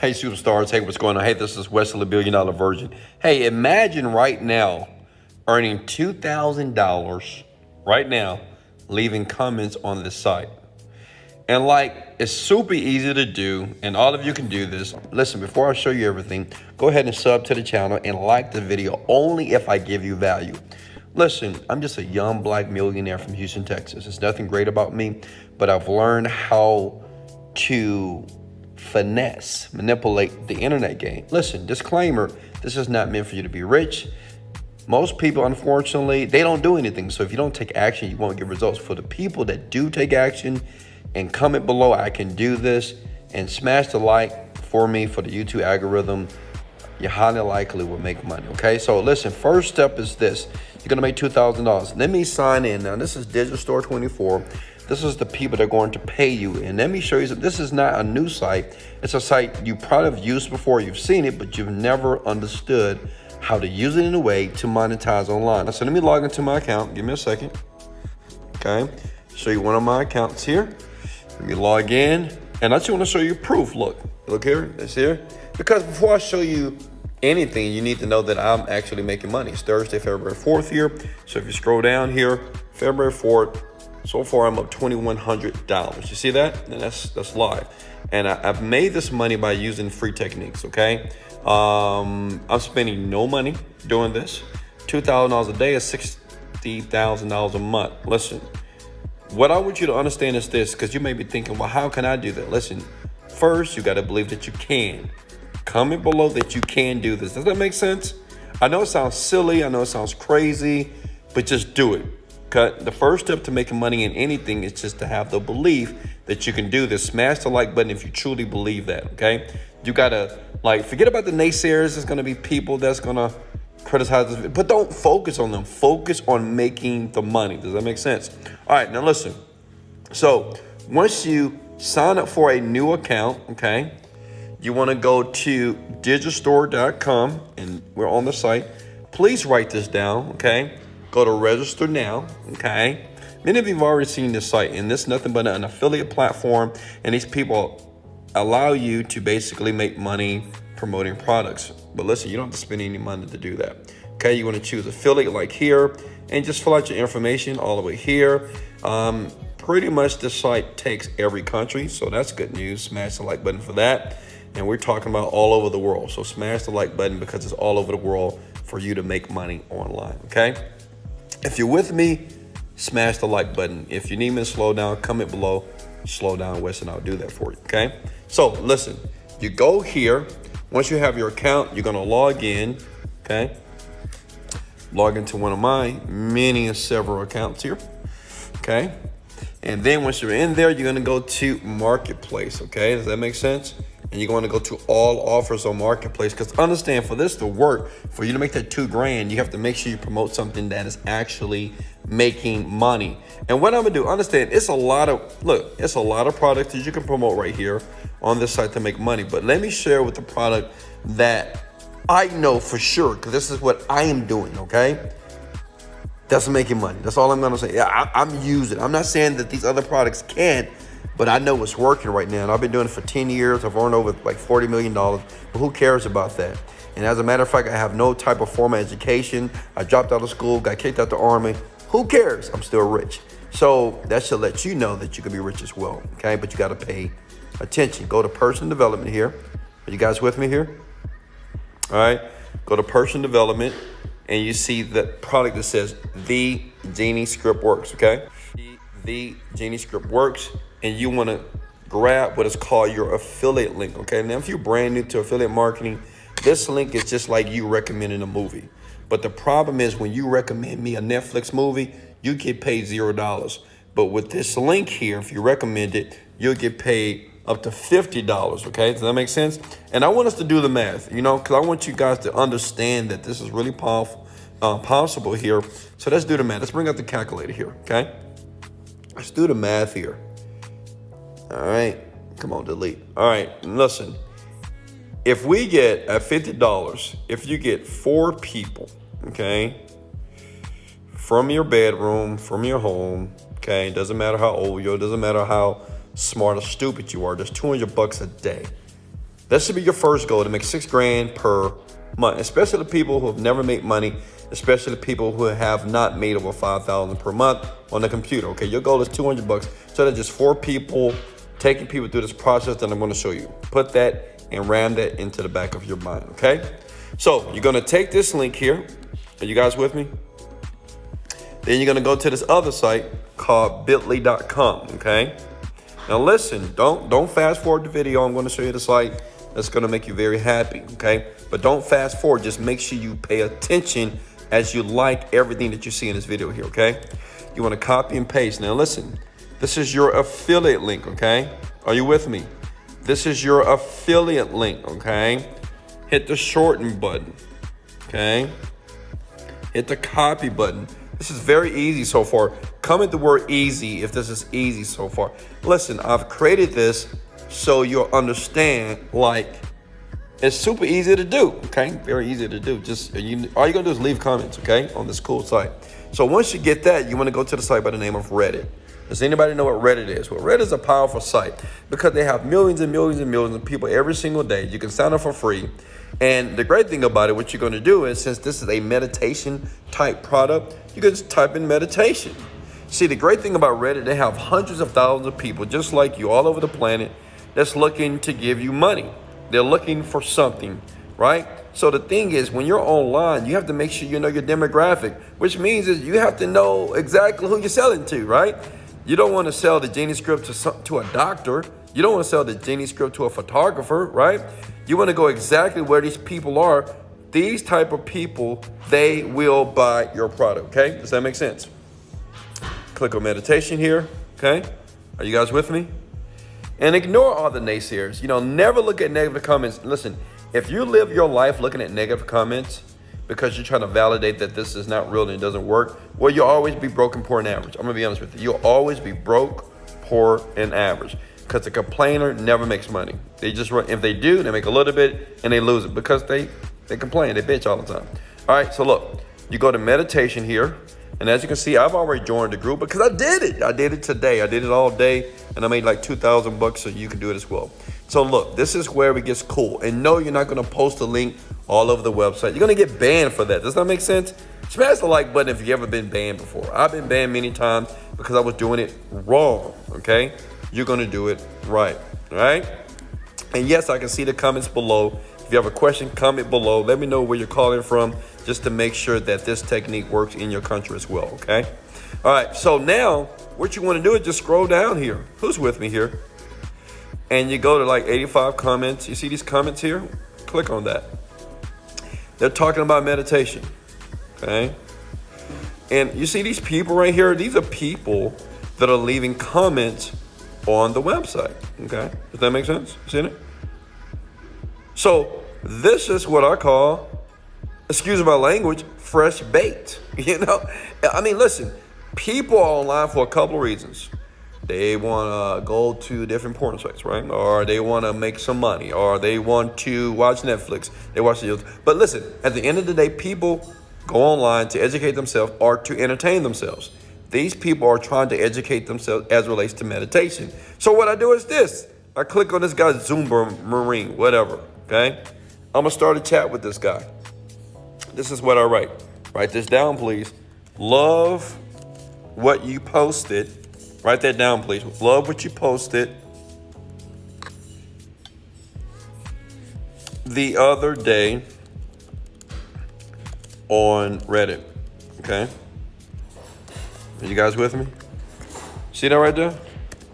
Hey, superstars. Hey, what's going on? Hey, this is Wesley Virgin. Hey, imagine right now earning $2,000 right now, leaving comments on this site. And it's super easy to do, and all of you can do this. Listen, before I show you everything, go ahead and sub to the channel and like the video only if I give you value. Listen, I'm just a young black millionaire from Houston, Texas. There's nothing great about me, but I've learned how to manipulate the internet game. Listen, disclaimer, this is not meant for you to be rich. Most people, unfortunately, they don't do anything. So if you don't take action, you won't get results. For the people that do take action and comment below, I can do this, and smash the like for me for the YouTube algorithm, you highly likely will make money, okay? So listen, first step is this. You're gonna make $2,000. Let me sign in. Now this is Digital Store 24. This is the people that are going to pay you. And let me show you something. This is not a new site. It's a site you probably have used before. You've seen it, but you've never understood how to use it in a way to monetize online. So let me log into my account. Give me a second. Okay. Show you one of my accounts here. Let me log in. And I just want to show you proof. Look here. It's here. Because before I show you anything, you need to know that I'm actually making money. It's Thursday, February 4th here. So if you scroll down here, February 4th, so far, I'm up $2,100. You see that? And that's live. And I've made this money by using free techniques, okay? I'm spending no money doing this. $2,000 a day is $60,000 a month. Listen, what I want you to understand is this, because you may be thinking, well, how can I do that? Listen, first, you got to believe that you can. Comment below that you can do this. Does that make sense? I know it sounds silly. I know it sounds crazy, but just do it. The first step to making money in anything is just to have the belief that you can do this. Smash the like button if you truly believe that, okay? You gotta, forget about the naysayers. There's gonna be people that's gonna criticize this, but don't focus on them. Focus on making the money. Does that make sense? All right, now listen. So once you sign up for a new account, okay, you wanna go to digitalstore.com, and we're on the site. Please write this down, okay? Go to register now, okay? Many of you have already seen this site, and this is nothing but an affiliate platform, and these people allow you to basically make money promoting products. But listen, you don't have to spend any money to do that, okay? You want to choose affiliate like here, and just fill out your information all the way here. Pretty much this site takes every country, so that's good news. Smash the like button for that. And we're talking about all over the world, so smash the like button because it's all over the world for you to make money online, okay? If you're with me, smash the like button. If you need me to slow down, comment below, slow down, Wes, and I'll do that for you, okay? So listen, you go here. Once you have your account, you're gonna log in, okay? Log into one of my many and several accounts here, okay? And then once you're in there, you're gonna go to Marketplace, okay? Does that make sense? And you're going to go to all offers on Marketplace, because understand, for this to work, for you to make that $2,000, you have to make sure you promote something that is actually making money. And what I'm gonna do, understand, it's a lot of products that you can promote right here on this site to make money. But let me share with the product that I know for sure, because this is what I am doing, okay? That's making money. That's all I'm gonna say. Yeah, I'm using it. I'm not saying that these other products can't, but I know it's working right now. And I've been doing it for 10 years. I've earned over $40 million. But who cares about that? And as a matter of fact, I have no type of formal education. I dropped out of school, got kicked out the army. Who cares? I'm still rich. So that should let you know that you can be rich as well, okay? But you gotta pay attention. Go to personal development here. Are you guys with me here? All right, go to personal development, and you see the product that says The Genie Script Works, okay? The Genie Script Works. And you want to grab what is called your affiliate link, okay? Now, if you're brand new to affiliate marketing, this link is just like you recommending a movie. But the problem is when you recommend me a Netflix movie, you get paid $0. But with this link here, if you recommend it, you'll get paid up to $50, okay? Does that make sense? And I want us to do the math, because I want you guys to understand that this is really possible here. So let's do the math. Let's bring up the calculator here, okay? Let's do the math here. All right, come on, delete. All right, listen. If we get at $50, if you get 4 people, okay, from your bedroom, from your home, okay, doesn't matter how old you are, doesn't matter how smart or stupid you are, just $200 a day. That should be your first goal, to make $6,000 per month, especially the people who have never made money, especially the people who have not made over $5,000 per month on the computer. Okay, your goal is $200. So that's just 4 people, taking people through this process that I'm going to show you. Put that and ram that into the back of your mind. Okay, so you're going to take this link here. Are you guys with me? Then you're going to go to this other site called bit.ly.com. Okay, now listen, don't fast forward the video. I'm going to show you the site that's going to make you very happy. Okay, but don't fast forward. Just make sure you pay attention as you like everything that you see in this video here. Okay, you want to copy and paste. Now listen, this is your affiliate link. Okay, are you with me? This is your affiliate link. Okay, hit the shorten button. Okay, hit the copy button. This is very easy so far. Comment the word easy if this is easy so far. Listen, I've created this so you'll understand, like, it's super easy to do, okay? Very easy to do. Just all you're gonna do is leave comments, okay, on this cool site. So once you get that, you wanna go to the site by the name of Reddit. Does anybody know what Reddit is? Well, Reddit is a powerful site because they have millions and millions and millions of people every single day. You can sign up for free. And the great thing about it, what you're going to do is, since this is a meditation type product, you can just type in meditation. See, the great thing about Reddit, they have hundreds of thousands of people just like you all over the planet that's looking to give you money. They're looking for something, right? So the thing is, when you're online, you have to make sure you know your demographic, which means is you have to know exactly who you're selling to, right? You don't want to sell the genie script to a doctor. You don't want to sell the genie script to a photographer, right? You want to go exactly where these people are. These type of people, they will buy your product, okay? Does that make sense? Click on meditation here, okay? Are you guys with me? And ignore all the naysayers. You know, never look at negative comments. Listen, if you live your life looking at negative comments because you're trying to validate that this is not real and it doesn't work, well, you'll always be broke, poor, and average. I'm going to be honest with you. You'll always be broke, poor, and average. Because the complainer never makes money. They just run. If they do, they make a little bit and they lose it because they complain, they bitch all the time. All right, so look, you go to meditation here, and as you can see, I've already joined the group because I did it. I did it today. I did it all day, and I made like $2,000, so you can do it as well. So look, this is where it gets cool. And no, you're not going to post a link all over the website. You're going to get banned for that. Does that make sense? Smash the like button if you've ever been banned before. I've been banned many times because I was doing it wrong, okay? You're going to do it right, all right? And yes, I can see the comments below. If you have a question, comment below. Let me know where you're calling from just to make sure that this technique works in your country as well, okay? All right, so now what you want to do is just scroll down here. Who's with me here? And you go to like 85 comments. You see these comments here? Click on that. They're talking about meditation, okay? And you see these people right here? These are people that are leaving comments on the website, okay? Does that make sense? You seen it? So this is what I call, excuse my language, fresh bait. You know, I mean, listen, people are online for a couple of reasons. They want to go to different porn sites, right? Or they want to make some money, or they want to watch Netflix. They watch videos. But listen, at the end of the day, people go online to educate themselves or to entertain themselves. These people are trying to educate themselves as it relates to meditation. So what I do is this. I click on this guy, Zumba Marine, whatever, okay? I'm going to start a chat with this guy. This is what I write. Write this down, please. Love what you posted. Write that down, please. Love what you posted the other day on Reddit, okay? Are you guys with me? See that right there?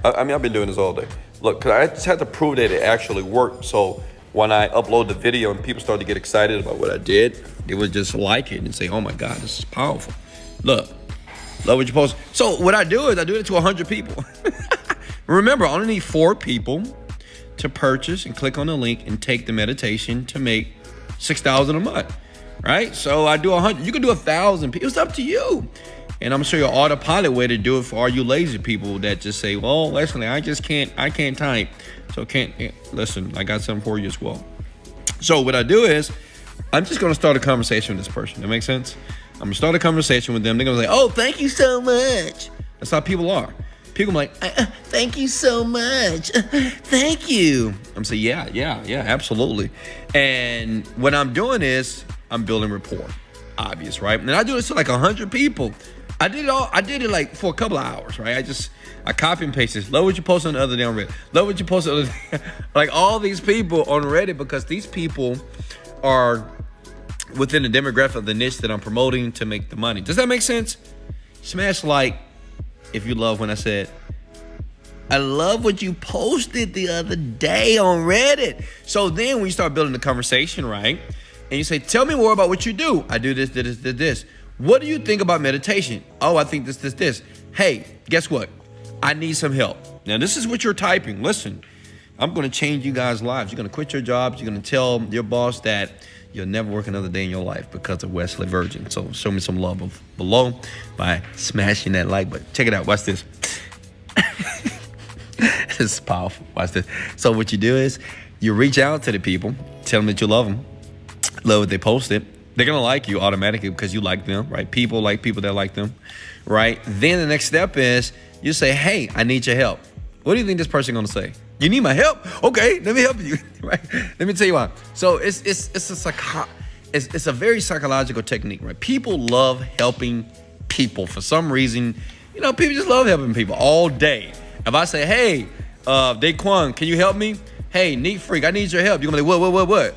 I mean, I've been doing this all day. Look, 'cause I just had to prove that it actually worked. So when I upload the video and people start to get excited about what I did, they would just like it and say, oh my God, this is powerful. Look, love what you post. So what I do is I do it to 100 people. Remember, I only need 4 people to purchase and click on the link and take the meditation to make $6,000 a month, right? So I do 100. You can do 1,000 people. It's up to you. And I'm gonna show you an autopilot way to do it for all you lazy people that just say, well, Wesley, I can't type. So listen, I got something for you as well. So what I do is, I'm just gonna start a conversation with this person. That makes sense? I'm gonna start a conversation with them. They're gonna say, oh, thank you so much. That's how people are. People are like, thank you so much. Thank you. I'm saying, yeah, absolutely. And what I'm doing is I'm building rapport. Obvious, right? And I do this to like 100 people. I did it like for a couple of hours, right? I copy and paste this. Love what you posted on the other day on Reddit. Love what you posted on the like all these people on Reddit, because these people are within the demographic of the niche that I'm promoting to make the money. Does that make sense? Smash like if you love when I said, I love what you posted the other day on Reddit. So then we start building the conversation, right? And you say, tell me more about what you do. I do this. What do you think about meditation? Oh, I think this. Hey, guess what? I need some help. Now, this is what you're typing. Listen, I'm going to change you guys' lives. You're going to quit your jobs. You're going to tell your boss that you'll never work another day in your life because of Wesley Virgin. So show me some love below by smashing that like button. Check it out. Watch this. This is powerful. Watch this. So what you do is you reach out to the people, tell them that you love them, love what they posted. They're going to like you automatically because you like them, right? People like people that like them, right? Then the next step is you say, hey, I need your help. What do you think this person going to say? You need my help? Okay, let me help you, right? Let me tell you why. So it's a very psychological technique, right? People love helping people for some reason. You know, people just love helping people all day. If I say, hey, Daquan, can you help me? Hey, neat freak, I need your help. You're going to be like, what?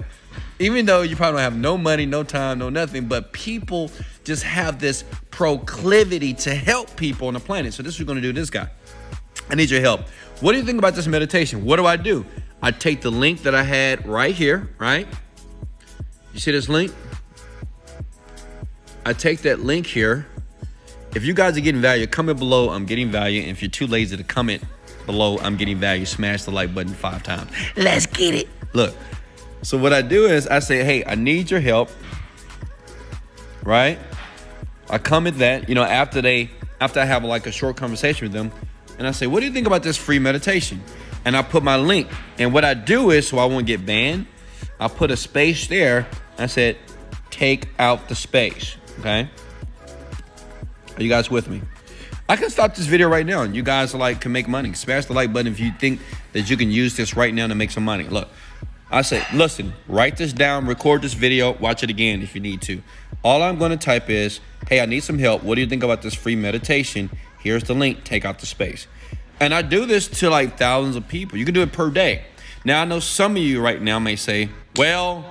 Even though you probably don't have no money, no time, no nothing, but people just have this proclivity to help people on the planet. So this is what we're going to do this guy. I need your help. What do you think about this meditation? What do? I take the link that I had right here, right? You see this link? I take that link here. If you guys are getting value, comment below, I'm getting value. And if you're too lazy to comment below, I'm getting value, smash the like button 5 times. Let's get it. Look. So what I do is I say, hey, I need your help, right? I comment that, you know, after I have like a short conversation with them, and I say, what do you think about this free meditation? And I put my link. And what I do is, so I won't get banned, I put a space there. I said, take out the space, okay? Are you guys with me? I can stop this video right now and you guys can make money. Smash the like button if you think that you can use this right now to make some money. Look. I say, listen, write this down, record this video, watch it again if you need to. All I'm going to type is, hey, I need some help. What do you think about this free meditation? Here's the link. Take out the space. And I do this to like thousands of people. You can do it per day. Now, I know some of you right now may say, well,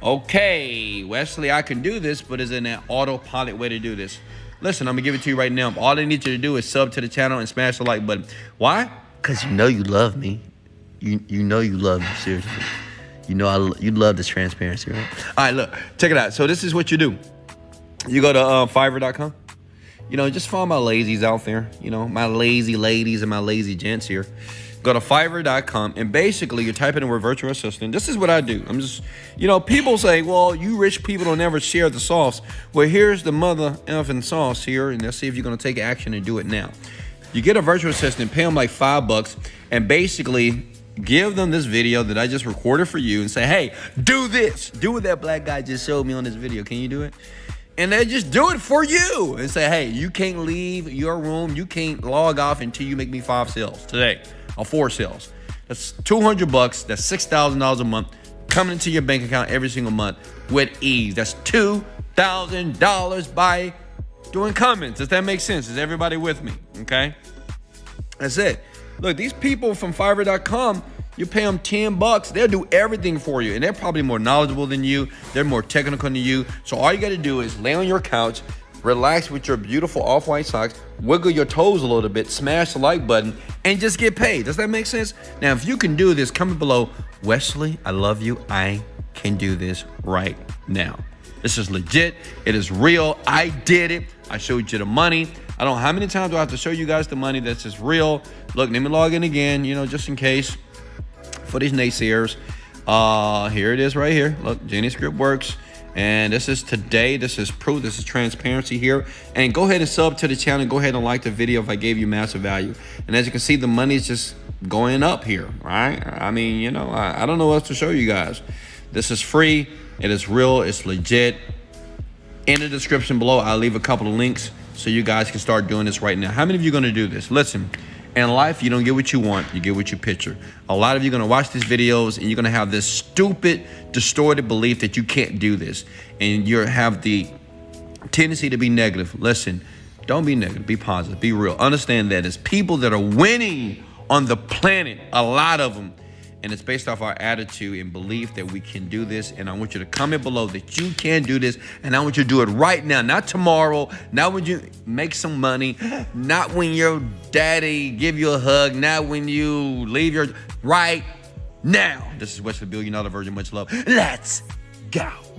okay, Wesley, I can do this, but is it an autopilot way to do this? Listen, I'm going to give it to you right now. All I need you to do is sub to the channel and smash the like button. Why? Because you know you love me. You know you love me, seriously. You know you love this transparency, right? All right, look, check it out. So this is what you do. You go to Fiverr.com. You know, just find my lazies out there. You know, my lazy ladies and my lazy gents here. Go to Fiverr.com, and basically you're typing in word virtual assistant. This is what I do. I'm just, you know, people say, well, you rich people don't ever share the sauce. Well, here's the mother effing sauce here, and let's see if you're going to take action and do it now. You get a virtual assistant, pay them like $5, and basically give them this video that I just recorded for you and say, hey, do this. Do what that black guy just showed me on this video. Can you do it? And they just do it for you and say, hey, you can't leave your room. You can't log off until you make me 5 sales today or 4 sales. That's $200. That's $6,000 a month coming into your bank account every single month with ease. That's $2,000 by doing comments. Does that make sense? Is everybody with me? Okay. That's it. Look, these people from Fiverr.com, you pay them $10, they'll do everything for you. And they're probably more knowledgeable than you. They're more technical than you. So all you got to do is lay on your couch, relax with your beautiful off-white socks, wiggle your toes a little bit, smash the like button, and just get paid. Does that make sense? Now, if you can do this, comment below, Wesley, I love you. I can do this right now. This is legit. It is real. I did it. I showed you the money. I don't know how many times do I have to show you guys the money that's just real. Look, let me log in again, you know, just in case for these naysayers. Here it is right here. Look, Jenny Script works. And this is today. This is proof. This is transparency here. And go ahead and sub to the channel. Go ahead and like the video if I gave you massive value. And as you can see, the money is just going up here, right? I mean, you know, I don't know what else to show you guys. This is free. It is real. It's legit. In the description below, I'll leave a couple of links so you guys can start doing this right now. How many of you are going to do this? Listen, in life, you don't get what you want, you get what you picture. A lot of you are going to watch these videos and you're going to have this stupid, distorted belief that you can't do this. And you have the tendency to be negative. Listen, don't be negative, be positive, be real. Understand that there's people that are winning on the planet, a lot of them. And it's based off our attitude and belief that we can do this. And I want you to comment below that you can do this. And I want you to do it right now, not tomorrow, not when you make some money, not when your daddy give you a hug, not when you leave right now. This is Wesley Virgin, Virgin, much love. Let's go.